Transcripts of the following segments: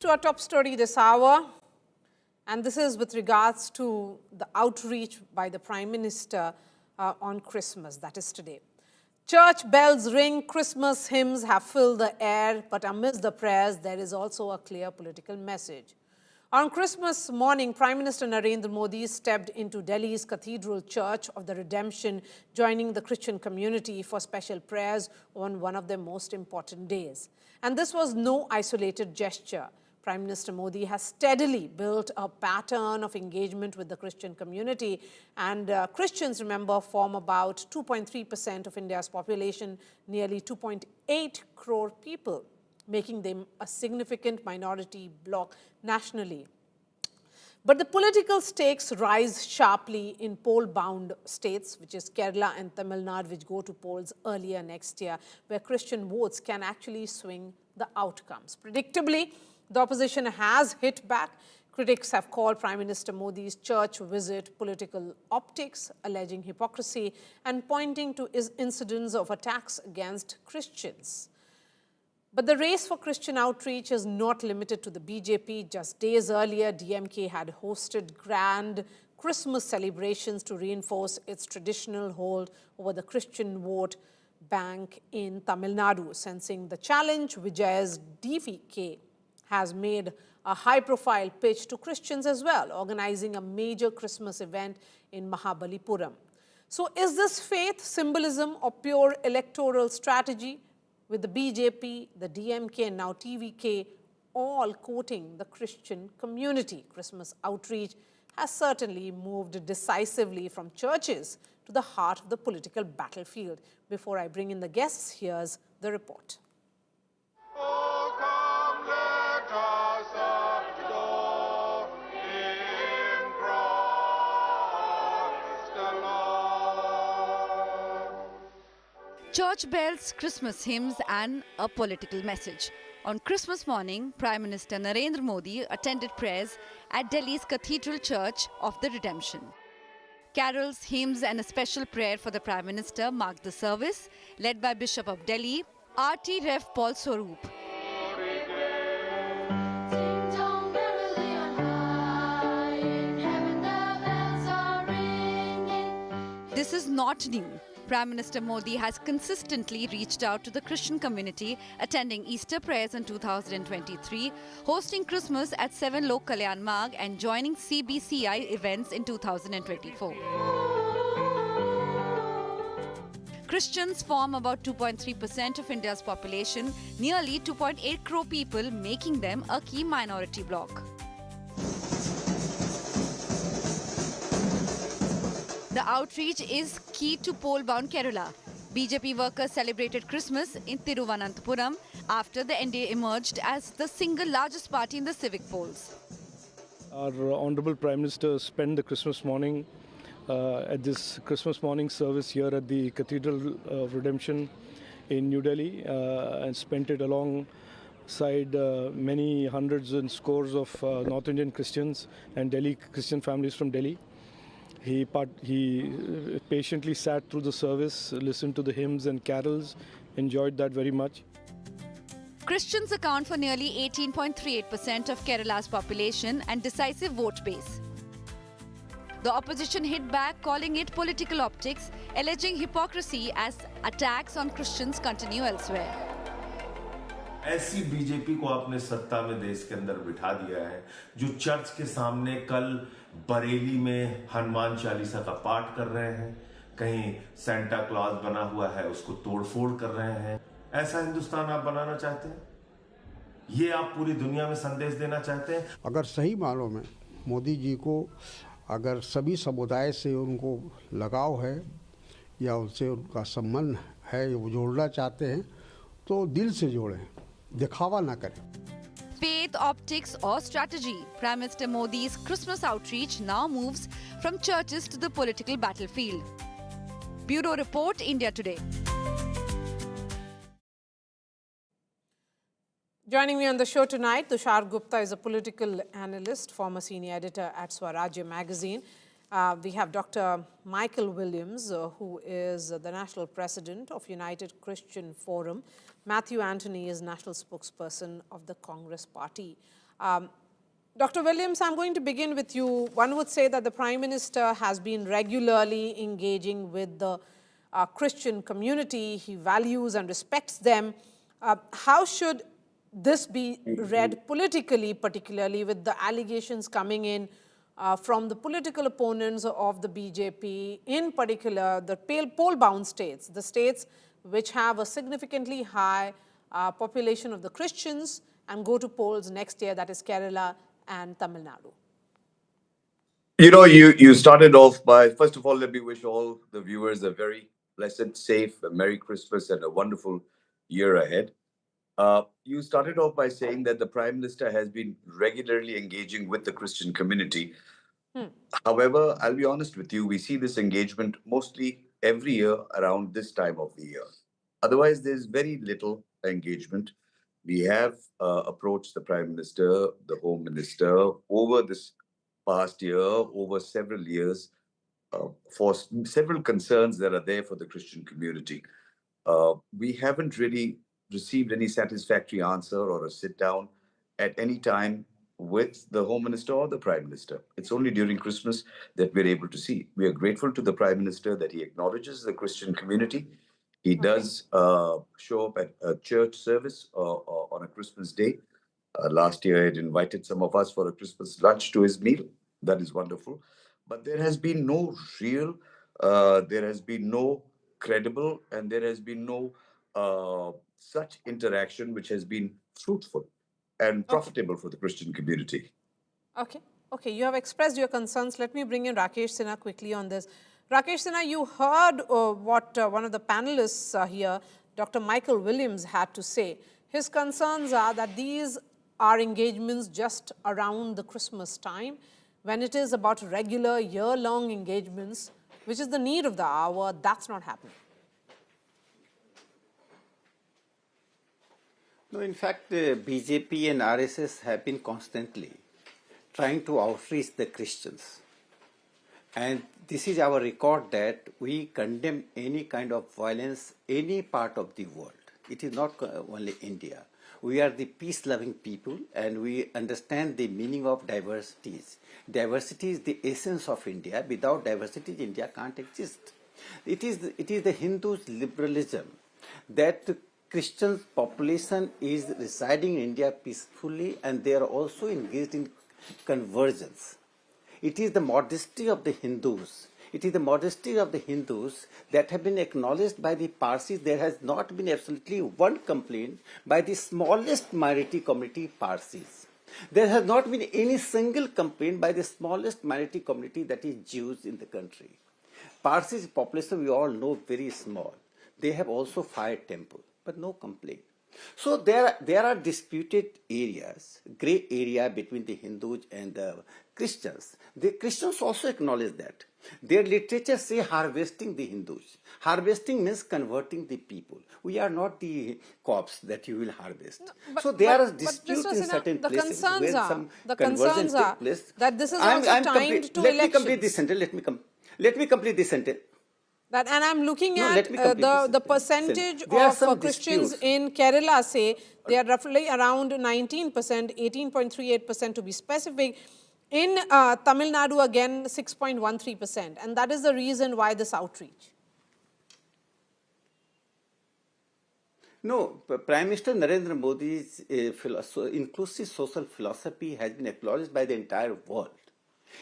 To our top story this hour, and this is with regards to the outreach by the Prime Minister on Christmas, that is today. Church bells ring, Christmas hymns have filled the air, but amidst the prayers, there is also a clear political message. On Christmas morning, Prime Minister Narendra Modi stepped into Delhi's Cathedral Church of the Redemption, joining the Christian community for special prayers on one of their most important days. And this was no isolated gesture. Prime Minister Modi has steadily built a pattern of engagement with the Christian community, and Christians, remember, form about 2.3% of India's population, nearly 2.8 crore people, making them a significant minority bloc nationally. But the political stakes rise sharply in poll-bound states, which is Kerala and Tamil Nadu, which go to polls earlier next year, where Christian votes can actually swing the outcomes. Predictably, the opposition has hit back. Critics have called Prime Minister Modi's church visit political optics, alleging hypocrisy and pointing to incidents of attacks against Christians. But the race for Christian outreach is not limited to the BJP. Just days earlier, DMK had hosted grand Christmas celebrations to reinforce its traditional hold over the Christian vote bank in Tamil Nadu. Sensing the challenge, Vijay's DVK has made a high-profile pitch to Christians as well, organizing a major Christmas event in Mahabalipuram. So is this faith, symbolism, or pure electoral strategy? With the BJP, the DMK, and now TVK all quoting the Christian community, Christmas outreach has certainly moved decisively from churches to the heart of the political battlefield. Before I bring in the guests, here's the report. Church bells, Christmas hymns and a political message. On Christmas morning, Prime Minister Narendra Modi attended prayers at Delhi's Cathedral Church of the Redemption. Carols, hymns and a special prayer for the Prime Minister marked the service, led by Bishop of Delhi, RT Rev Paul Swaroop. This is not new. Prime Minister Modi has consistently reached out to the Christian community, attending Easter prayers in 2023, hosting Christmas at 7 Lok Kalyan Marg and joining CBCI events in 2024. Christians form about 2.3% of India's population, nearly 2.8 crore people, making them a key minority bloc. The outreach is key to poll-bound Kerala. BJP workers celebrated Christmas in Thiruvananthapuram after the NDA emerged as the single largest party in the civic polls. Our Honourable Prime Minister spent the Christmas morning at this Christmas morning service here at the Cathedral of Redemption in New Delhi and spent it alongside many hundreds and scores of North Indian Christians and Delhi Christian families from Delhi. He patiently sat through the service, listened to the hymns and carols, enjoyed that very much. Christians account for nearly 18.38% of Kerala's population and decisive vote base. The opposition hit back, calling it political optics, alleging hypocrisy as attacks on Christians continue elsewhere. ऐसी BJP को आपने सत्ता में देश के अंदर बिठा दिया है, जो चर्च के सामने कल बरेली में हनुमान चालीसा का पाठ कर रहे हैं, कहीं सेंटा क्लॉज बना हुआ है उसको तोड़फोड़ कर रहे हैं। ऐसा हिंदुस्तान आप बनाना चाहते हैं? ये आप पूरी दुनिया में संदेश देना चाहते हैं? अगर सही मानों में मोदी जी को अगर सभी समुदाय से उनको लगाव है या उनसे उनका संबंध है, वो जोड़ना चाहते हैं तो दिल से जोड़ें, दिखावा ना करें। Faith, optics or strategy, Prime Minister Modi's Christmas outreach now moves from churches to the political battlefield. Bureau Report, India Today. Joining me on the show tonight, Tushar Gupta is a political analyst, former senior editor at Swarajya magazine. We have Dr. Michael Williams, who is the national president of United Christian Forum. Matthew Anthony is national spokesperson of the Congress party. Dr. Williams, I'm going to begin with you. One would say that the Prime Minister has been regularly engaging with the Christian community. He values and respects them. How should this be read politically, particularly with the allegations coming in from the political opponents of the BJP, in particular the poll-bound states, the states which have a significantly high population of the Christians and go to polls next year, that is Kerala and Tamil Nadu? You know, you started off by, first of all, let me wish all the viewers a very blessed, safe, a Merry Christmas and a wonderful year ahead. You started off by saying that the Prime Minister has been regularly engaging with the Christian community. However, I'll be honest with you, we see this engagement mostly every year around this time of the year. Otherwise, there's very little engagement. We have approached the Prime Minister, the Home Minister over this past year, over several years, for several concerns that are there for the Christian community. We haven't really received any satisfactory answer or a sit down at any time with the Home Minister or the Prime Minister. It's only during Christmas that we're able to see. We are grateful to the Prime Minister that he acknowledges the Christian community. He does show up at a church service on a Christmas day. Last year, he invited some of us for a Christmas lunch to his meal. That is wonderful. But there has been no real, there has been no credible, and there has been no such interaction which has been fruitful and profitable for the Christian community. Okay. Okay, you have expressed your concerns. Let me bring in Rakesh Sinha quickly on this. Rakesh Sinha, you heard what one of the panelists here, Dr. Michael Williams, had to say. His concerns are that these are engagements just around the Christmas time, when it is about regular year-long engagements, which is the need of the hour. That's not happening. No, in fact, BJP and RSS have been constantly trying to outreach the Christians. And this is our record that we condemn any kind of violence, any part of the world. It is not only India. We are the peace-loving people and we understand the meaning of diversities. Diversity is the essence of India. Without diversity, India can't exist. It is the Hindus' liberalism that the Christian population is residing in India peacefully and they are also engaged in convergence. It is the modesty of the Hindus. It is the modesty of the Hindus that have been acknowledged by the Parsis. There has not been absolutely one complaint by the smallest minority community, Parsis. There has not been any single complaint by the smallest minority community, that is Jews in the country. Parsis population, we all know, very small. They have also fire temple, but no complaint. So there are disputed areas, grey area between the Hindus and the Christians. The Christians also acknowledge that. Their literature say harvesting the Hindus. Harvesting means converting the people. We are not the crops that you will harvest. No, so there are disputes in certain places where some conversion take place. That this is also timed to elections. Let me complete this sentence. Let me complete this sentence. And I'm looking at the percentage of Christians in Kerala, say, they are roughly around 19%, 18.38% to be specific. In Tamil Nadu, again, 6.13%. And that is the reason why this outreach. No, Prime Minister Narendra Modi's inclusive social philosophy has been acknowledged by the entire world.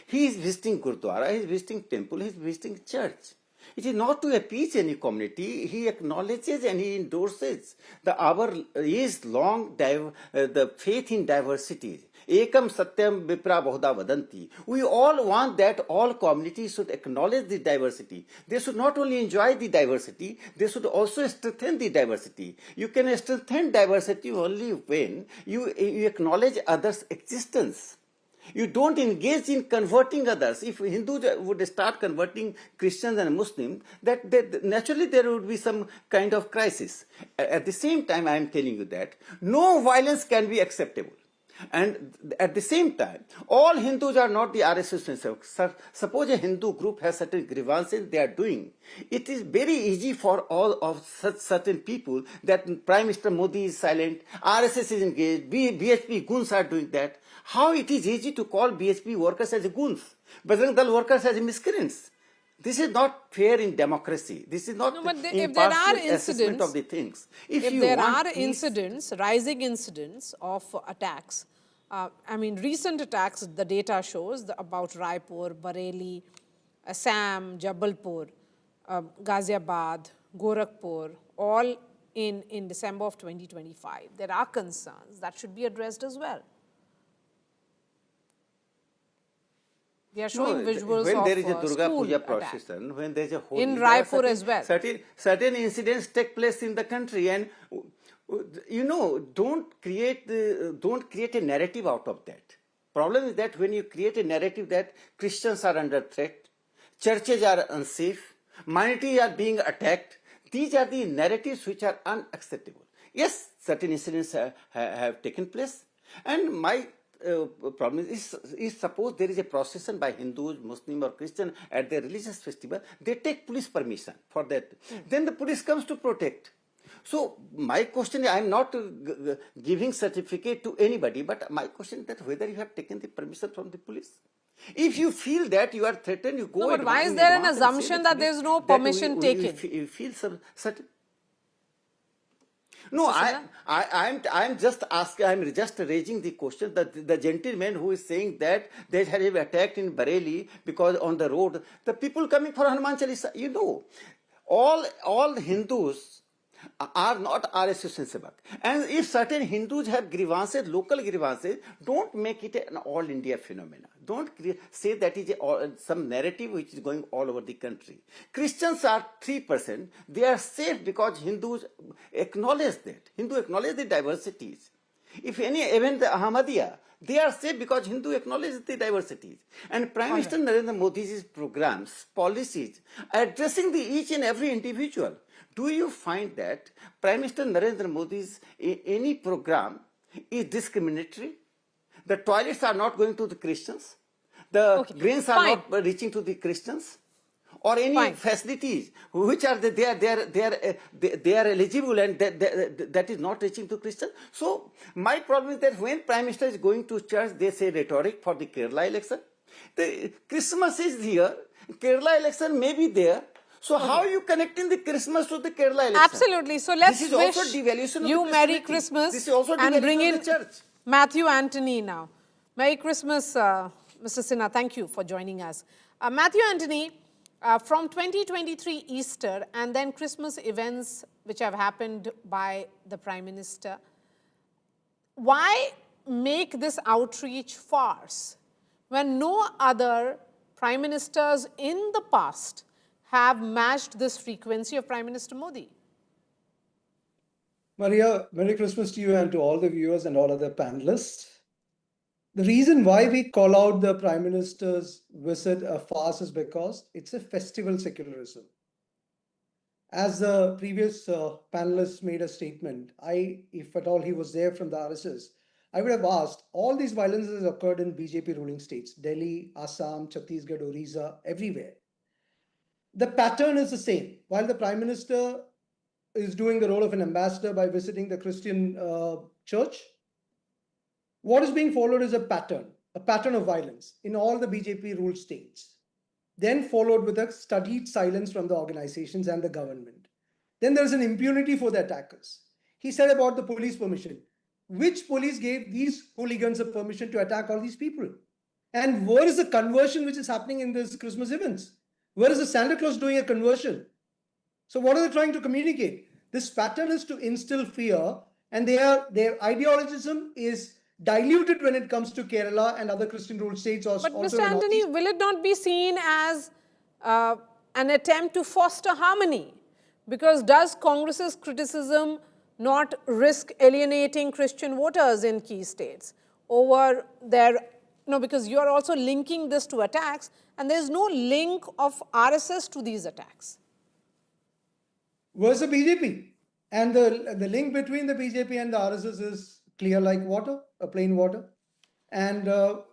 He is visiting Gurdwara, he is visiting temple, he is visiting church. It is not to appease any community. He acknowledges and he endorses our age-long the faith in diversity. Ekam satyam vipra bahuda vadanti. We all want that all communities should acknowledge the diversity. They should not only enjoy the diversity, they should also strengthen the diversity. You can strengthen diversity only when you acknowledge others' existence. You don't engage in converting others. If Hindus would start converting Christians and Muslims, that naturally there would be some kind of crisis. At the same time, I am telling you that no violence can be acceptable. And at the same time, all Hindus are not the RSS. Suppose a Hindu group has certain grievances they are doing. It is very easy for all of such certain people that Prime Minister Modi is silent, RSS is engaged, BHP goons are doing that. How it is easy to call BHP workers as goons, Bajrang Dal workers as miscreants. This is not fair in democracy. This is not impartial assessment of the things. If there are incidents, rising incidents of attacks, I mean, recent attacks, the data shows about Raipur, Bareilly, Assam, Jabalpur, Ghaziabad, Gorakhpur, all in December of 2025. There are concerns that should be addressed as well. They are showing visuals when of there is a Durga Puja attack. procession, when there is a Holi, In Raipur as well. Certain incidents take place in the country, and you know, don't create a narrative out of that. Problem is that when you create a narrative that Christians are under threat, churches are unsafe, minorities are being attacked, these are the narratives which are unacceptable. Yes, certain incidents have taken place, and my problem is suppose there is a procession by Hindus, Muslim or Christian at their religious festival, they take police permission for that. Then the police comes to protect. So my question is, I am not giving certificate to anybody, but my question is that whether you have taken the permission from the police. If you feel that you are threatened, you go. No, but why is there an assumption that there is no permission taken? You feel certain. No, I'm just asking, I'm just raising the question that the gentleman who is saying that they had been attacked in Bareilly because on the road, the people coming for Hanuman Chalisa, you know, all Hindus are not RSS and Sevak. And if certain Hindus have grievances, local grievances, don't make it an all India phenomena. Don't say that is some narrative which is going all over the country. Christians are 3%. They are safe because Hindus acknowledge that. Hindus acknowledge the diversities. If even the Ahmadiyya, they are safe because Hindu acknowledge the diversities. And Prime Minister Narendra Modi's programs, policies, addressing each and every individual. Do you find that Prime Minister Narendra Modi's any program is discriminatory? The toilets are not going to the Christians. The grains are not reaching to the Christians, or any facilities which are they are eligible and that is not reaching to Christians. So my problem is that when Prime Minister is going to church, they say rhetoric for the Kerala election. The Christmas is here, Kerala election may be there. So how are you connecting the Christmas to the Kerala election? Absolutely. So let's wish you Merry Christmas this is also and bring in the church. Matthew Anthony now. Merry Christmas, Mr. Sinha. Thank you for joining us. Matthew Anthony, from 2023 Easter and then Christmas events which have happened by the Prime Minister, why make this outreach farce when no other Prime Ministers in the past have matched this frequency of Prime Minister Modi? Maria, Merry Christmas to you and to all the viewers and all other panelists. The reason why we call out the Prime Minister's visit a farce is because it's a festival secularism. As the previous panelist made a statement, if at all he was there from the RSS, I would have asked, all these violences occurred in BJP ruling states, Delhi, Assam, Chhattisgarh, Orissa, everywhere. The pattern is the same. While the Prime Minister is doing the role of an ambassador by visiting the Christian church, what is being followed is a pattern of violence in all the BJP-ruled states, then followed with a studied silence from the organizations and the government. Then there is an impunity for the attackers. He said about the police permission. Which police gave these hooligans a permission to attack all these people? And where is the conversion which is happening in these Christmas events? Where is the Santa Claus doing a conversion? So what are they trying to communicate? This pattern is to instill fear, and their ideologism is diluted when it comes to Kerala and other Christian ruled states. But Mr. Anthony, will it not be seen as an attempt to foster harmony? Because does Congress's criticism not risk alienating Christian voters in key states over their... No, because you are also linking this to attacks, and there is no link of RSS to these attacks. Where's the BJP? And the link between the BJP and the RSS is clear like water, plain water. And the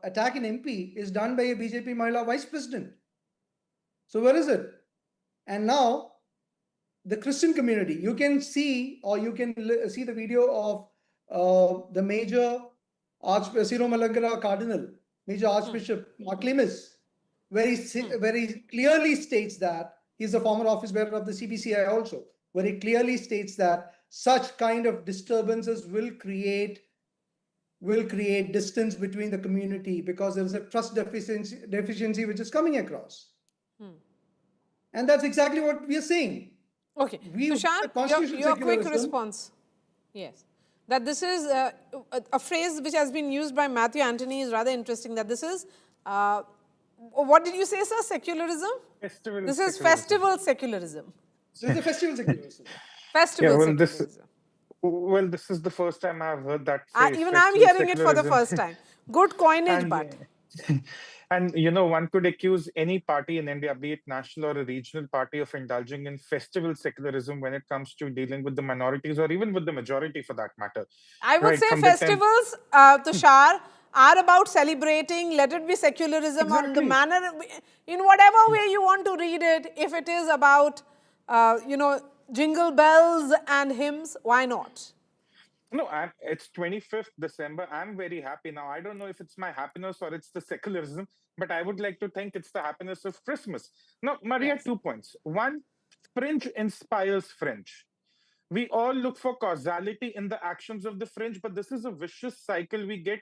attack in MP is done by a BJP Mahila Vice President. So where is it? And now the Christian community, you can see, or you can see the video of the major Siromalangara Cardinal, Major Archbishop Mark Lemus, where he clearly states that he's a former office bearer of the CBCI also, where he clearly states that such kind of disturbances will create distance between the community because there is a trust deficiency which is coming across. And that's exactly what we are saying. Okay. Tushar, your quick response. Yes. That this is a phrase which has been used by Matthew Anthony is rather interesting, that this is, what did you say, sir? Secularism? This is festival secularism. So it's a festival secularism. Festival secularism. Well, this is the first time I've heard that phrase. Even I'm hearing it for the first time. Good coinage, but. And, one could accuse any party in India, be it national or a regional party, of indulging in festival secularism when it comes to dealing with the minorities or even with the majority for that matter. I would say festivals, Tushar, are about celebrating. Let it be secularism on the manner, in whatever way you want to read it. If it is about, jingle bells and hymns, why not? No, it's 25th December. I'm very happy now. I don't know if it's my happiness or it's the secularism, but I would like to think it's the happiness of Christmas. Now, Maria, 2 points. One, fringe inspires fringe. We all look for causality in the actions of the fringe, but this is a vicious cycle we get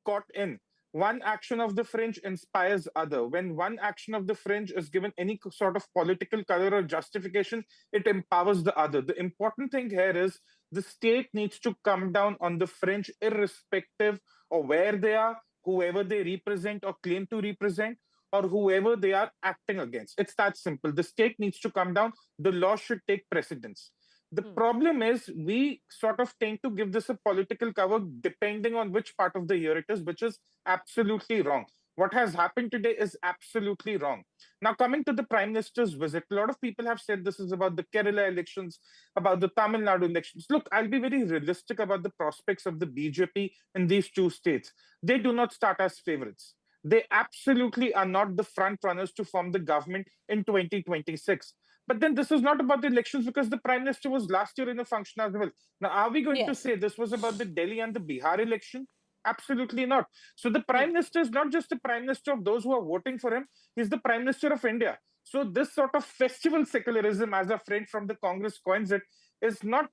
caught in. One action of the fringe inspires other. When one action of the fringe is given any sort of political color or justification, it empowers the other. The important thing here is the state needs to come down on the fringe irrespective of where they are, whoever they represent or claim to represent, or whoever they are acting against. It's that simple. The state needs to come down. The law should take precedence. The problem is we sort of tend to give this a political cover depending on which part of the year it is, which is absolutely wrong. What has happened today is absolutely wrong. Now, coming to the Prime Minister's visit, a lot of people have said this is about the Kerala elections, about the Tamil Nadu elections. Look, I'll be very realistic about the prospects of the BJP in these two states. They do not start as favorites. They absolutely are not the front runners to form the government in 2026. But then this is not about the elections because the Prime Minister was last year in a function as well. Now, are we going to say this was about the Delhi and the Bihar election? Absolutely not. So the Prime Minister is not just the Prime Minister of those who are voting for him. He's the Prime Minister of India. So this sort of festival secularism, as a friend from the Congress coins it, is not,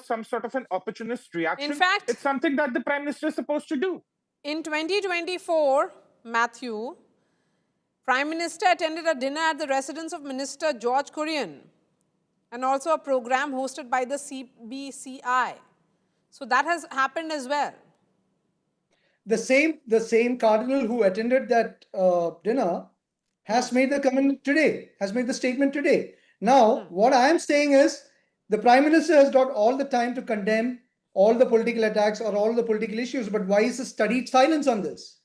some sort of an opportunist reaction. In fact, it's something that the Prime Minister is supposed to do. In 2024, Matthew, Prime Minister attended a dinner at the residence of Minister George Kurian and also a program hosted by the CBCI. So that has happened as well. The same cardinal who attended that dinner has made the comment today, has made the statement today. Now, what I am saying is the Prime Minister has got all the time to condemn all the political attacks or all the political issues, but why is the studied silence on this?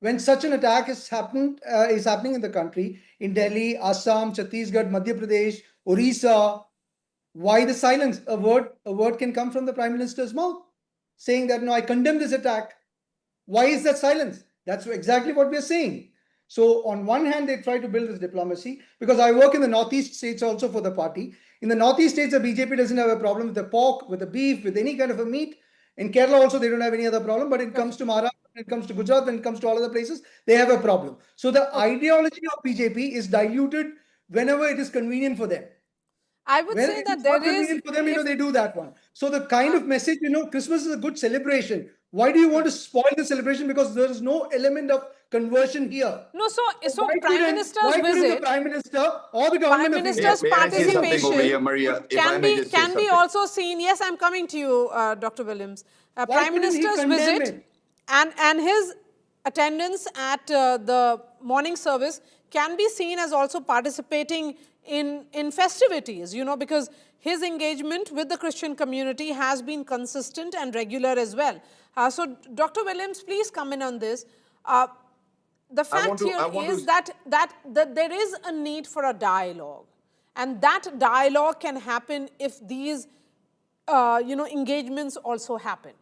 When such an attack is happening in the country, in Delhi, Assam, Chhattisgarh, Madhya Pradesh, Orissa, why the silence? A word can come from the Prime Minister's mouth saying that, no, I condemn this attack. Why is that silence? That's exactly what we are saying. So on one hand, they try to build this diplomacy because I work in the Northeast states also for the party. In the Northeast states, the BJP doesn't have a problem with the pork, with the beef, with any kind of a meat. In Kerala also, they don't have any other problem. But when it comes to Maharashtra, when it comes to Gujarat, when it comes to all other places, they have a problem. So the ideology of BJP is diluted whenever it is convenient for them. I would say that there is... for them, they do that one. So the kind of message, Christmas is a good celebration. Why do you want to spoil the celebration? Because there is no element of conversion here. No, so Prime Minister's visit... the Prime Minister or the government... Prime Minister's participation can be also seen... Yes, I'm coming to you, Dr. Williams. Prime Minister's visit and his attendance at the morning service can be seen as also participating in festivities, because his engagement with the Christian community has been consistent and regular as well. So, Dr. Williams, please come in on this. The fact here is that there is a need for a dialogue. And that dialogue can happen if these engagements also happen?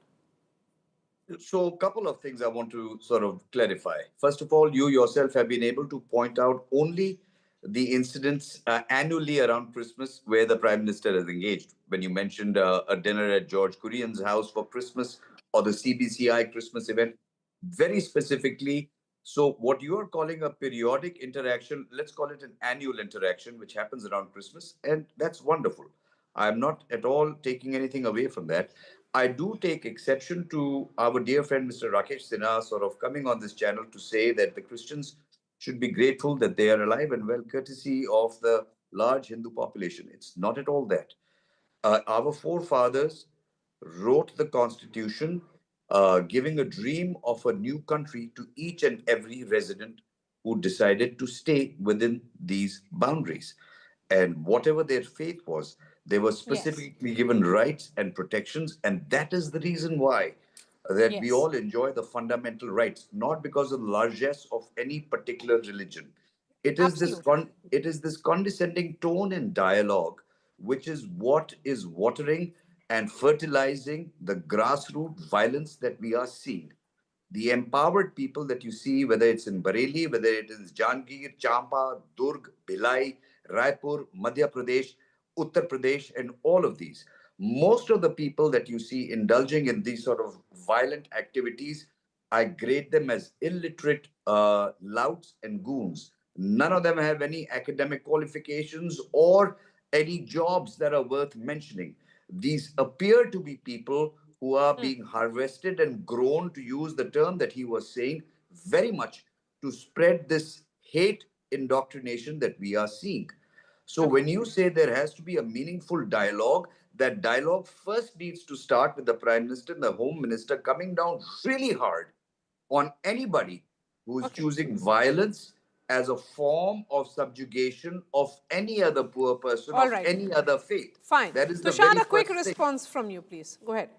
So, a couple of things I want to sort of clarify. First of all, you yourself have been able to point out only the incidents annually around Christmas where the Prime Minister is engaged. When you mentioned a dinner at George Kurian's house for Christmas or the CBCI Christmas event, very specifically. So, what you are calling a periodic interaction, let's call it an annual interaction, which happens around Christmas, and that's wonderful. I'm not at all taking anything away from that. I do take exception to our dear friend Mr. Rakesh Sinha sort of coming on this channel to say that the Christians should be grateful that they are alive and well, courtesy of the large Hindu population. It's not at all that. Our forefathers wrote the constitution, giving a dream of a new country to each and every resident who decided to stay within these boundaries. And whatever their faith was, they were specifically given rights and protections. And that is the reason why that we all enjoy the fundamental rights, not because of the largesse of any particular religion. It is this condescending tone and dialogue which is what is watering and fertilizing the grassroots violence that we are seeing. The empowered people that you see, whether it's in Bareilly, whether it is Jangir, Champa, Durg, Bhilai, Raipur, Madhya Pradesh, Uttar Pradesh, and all of these, most of the people that you see indulging in these sort of violent activities, I grade them as illiterate louts and goons. None of them have any academic qualifications or any jobs that are worth mentioning. These appear to be people who are being harvested and grown, to use the term that he was saying, very much to spread this hate indoctrination that we are seeing. So when you say there has to be a meaningful dialogue, that dialogue first needs to start with the Prime Minister and the Home Minister coming down really hard on anybody who is choosing violence as a form of subjugation of any other poor person of any other faith. Fine. That is the Tushar, very a quick first thing. response from you, please. Go ahead.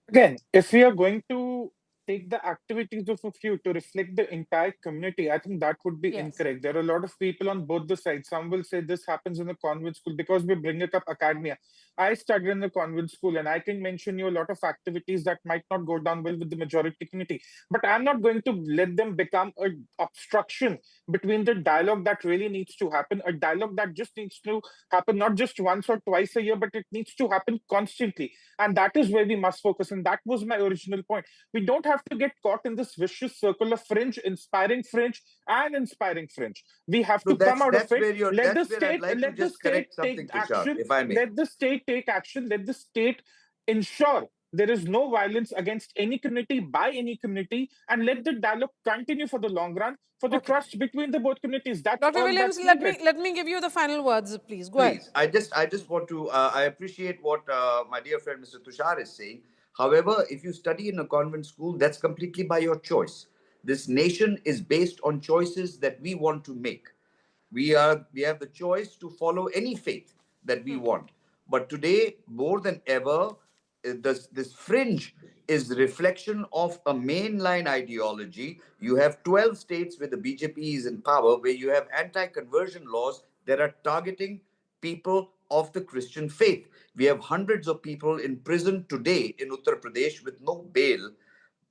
Again, if we are going to take the activities of a few to reflect the entire community, I think that would be incorrect. There are a lot of people on both the sides. Some will say this happens in a convent school because we bring it up academia. I studied in the convent school and I can mention you a lot of activities that might not go down well with the majority community. But I'm not going to let them become an obstruction between the dialogue that really needs to happen, a dialogue that just needs to happen not just once or twice a year, but it needs to happen constantly. And that is where we must focus. And that was my original point. We don't have to get caught in this vicious circle of fringe, inspiring fringe, and inspiring fringe. We have to come out of it. Let the state take action. Let the state take action. Let the state ensure there is no violence against any community by any community, and let the dialogue continue for the long run, for the trust between the both communities. That's Dr. all. Williams, let me give you the final words, please. Go ahead. I just want to, I appreciate what my dear friend Mr. Tushar is saying. However, if you study in a convent school, that's completely by your choice. This nation is based on choices that we want to make. We have the choice to follow any faith that we want. But today, more than ever, this fringe is the reflection of a mainline ideology. You have 12 states where the BJP is in power, where you have anti-conversion laws that are targeting people of the Christian faith. We have hundreds of people in prison today in Uttar Pradesh with no bail,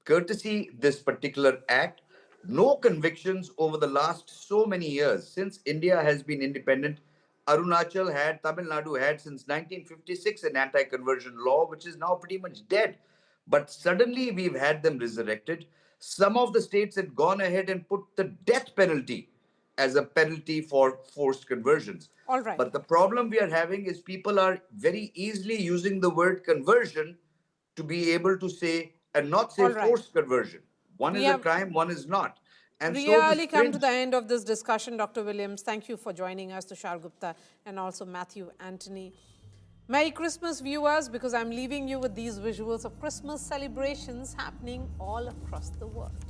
courtesy this particular act. No convictions over the last so many years since India has been independent. Arunachal had, Tamil Nadu had since 1956 an anti-conversion law, which is now pretty much dead. But suddenly we've had them resurrected. Some of the states had gone ahead and put the death penalty as a penalty for forced conversions. All right. But the problem we are having is people are very easily using the word conversion to be able to say and not say forced conversion. One is a crime, one is not. And really come to the end of this discussion, Dr. Williams. Thank you for joining us, Tushar Gupta, and also Matthew Anthony. Merry Christmas, viewers, because I'm leaving you with these visuals of Christmas celebrations happening all across the world.